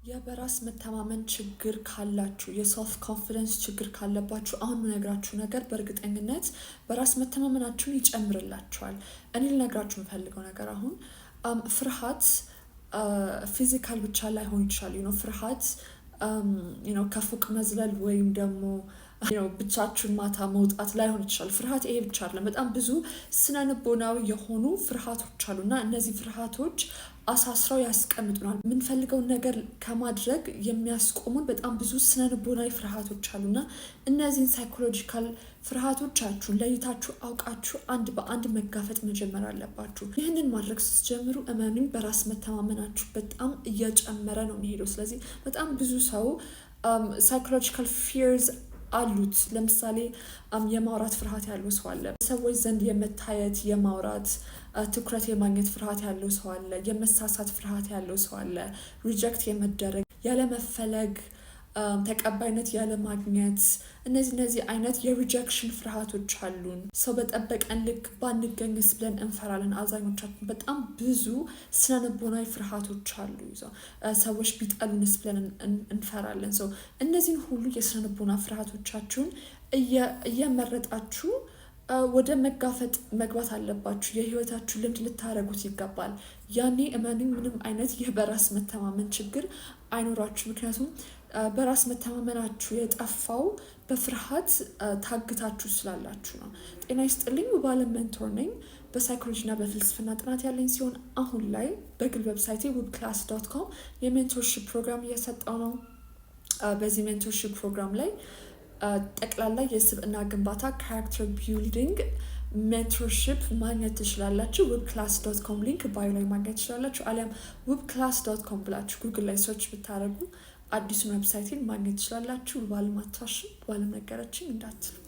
የበራስ መተማመን ችግር ካላችሁ የሰልፍ ኮንፊደንስ ችግር ካለባችሁ አሁን የምነግራችሁ ነገር በእርግጠኝነት በራስ መተማመናችሁን ይጨምርላችኋል። እኔ ልነግራችሁ የምፈልገው ነገር አሁን ፍርሃት ፊዚካል ብቻ ላይሆን ይችላል። ፍርሃት ከፎቅ መዝለል ወይም ደግሞ ብቻችሁን ማታ መውጣት ላይሆን ይችላል። ፍርሃት ይሄ ብቻ አይደለም። በጣም ብዙ ስነልቦናዊ የሆኑ ፍርሃቶች አሉና እነዚህ ፍርሃቶች አሳስረው ያስቀምጡናል። የምንፈልገውን ነገር ከማድረግ የሚያስቆሙን በጣም ብዙ ስነልቦናዊ ፍርሃቶች አሉና እነዚህን ሳይኮሎጂካል ፍርሃቶቻችሁን ለይታችሁ አውቃችሁ አንድ በአንድ መጋፈጥ መጀመር አለባችሁ። ይህንን ማድረግ ስትጀምሩ እመኑኝ በራስ መተማመናችሁ በጣም እየጨመረ ነው የሚሄደው። ስለዚህ በጣም ብዙ ሰው ሳይኮሎጂካል ፊርዝ አሉት። ለምሳሌ የማውራት ፍርሃት ያለው ሰው አለ። ሰዎች ዘንድ የመታየት የማውራት ትኩረት የማግኘት ፍርሃት ያለው ሰው አለ። የመሳሳት ፍርሃት ያለው ሰው አለ። ሪጀክት የመደረግ ያለመፈለግ፣ ተቀባይነት ያለማግኘት እነዚህ አይነት የሪጀክሽን ፍርሃቶች አሉን። ሰው በጠበቀን ልክ ባንገኝስ ብለን እንፈራለን። አብዛኞቻችን በጣም ብዙ ስነልቦናዊ ፍርሃቶች አሉ። ሰዎች ቢጠሉንስ ብለን እንፈራለን። ሰው እነዚህን ሁሉ የስነልቦና ፍርሃቶቻችሁን እየመረጣችሁ ወደ መጋፈጥ መግባት አለባችሁ። የህይወታችሁ ልምድ ልታደርጉት ይገባል። ያኔ እመኑኝ ምንም አይነት በራስ መተማመን ችግር አይኖራችሁ። ምክንያቱም በራስ መተማመናችሁ የጠፋው በፍርሃት ታግታችሁ ስላላችሁ ነው። ጤና ይስጥልኝ። ውብአለም ሜንቶር ነኝ። በሳይኮሎጂና በፍልስፍና ጥናት ያለኝ ሲሆን አሁን ላይ በግል ዌብሳይቴ webclass.com የሜንቶርሺፕ ፕሮግራም እየሰጠው ነው። በዚህ ሜንቶርሺፕ ፕሮግራም ላይ ጠቅላላ የስብዕና ግንባታ ካራክተር ቢልዲንግ ሜንቶርሺፕ ማግኘት ትችላላችሁ። webclass.com ሊንክ ባዮ ላይ ማግኘት ትችላላችሁ። አሊያም webclass.com ብላችሁ ጉግል ላይ ሰርች ብታደርጉ አዲሱን ዌብሳይትን ማግኘት ትችላላችሁ። ውብአለም አትዋሽም፣ ውብአለም ነገረችኝ እንዳትሉ።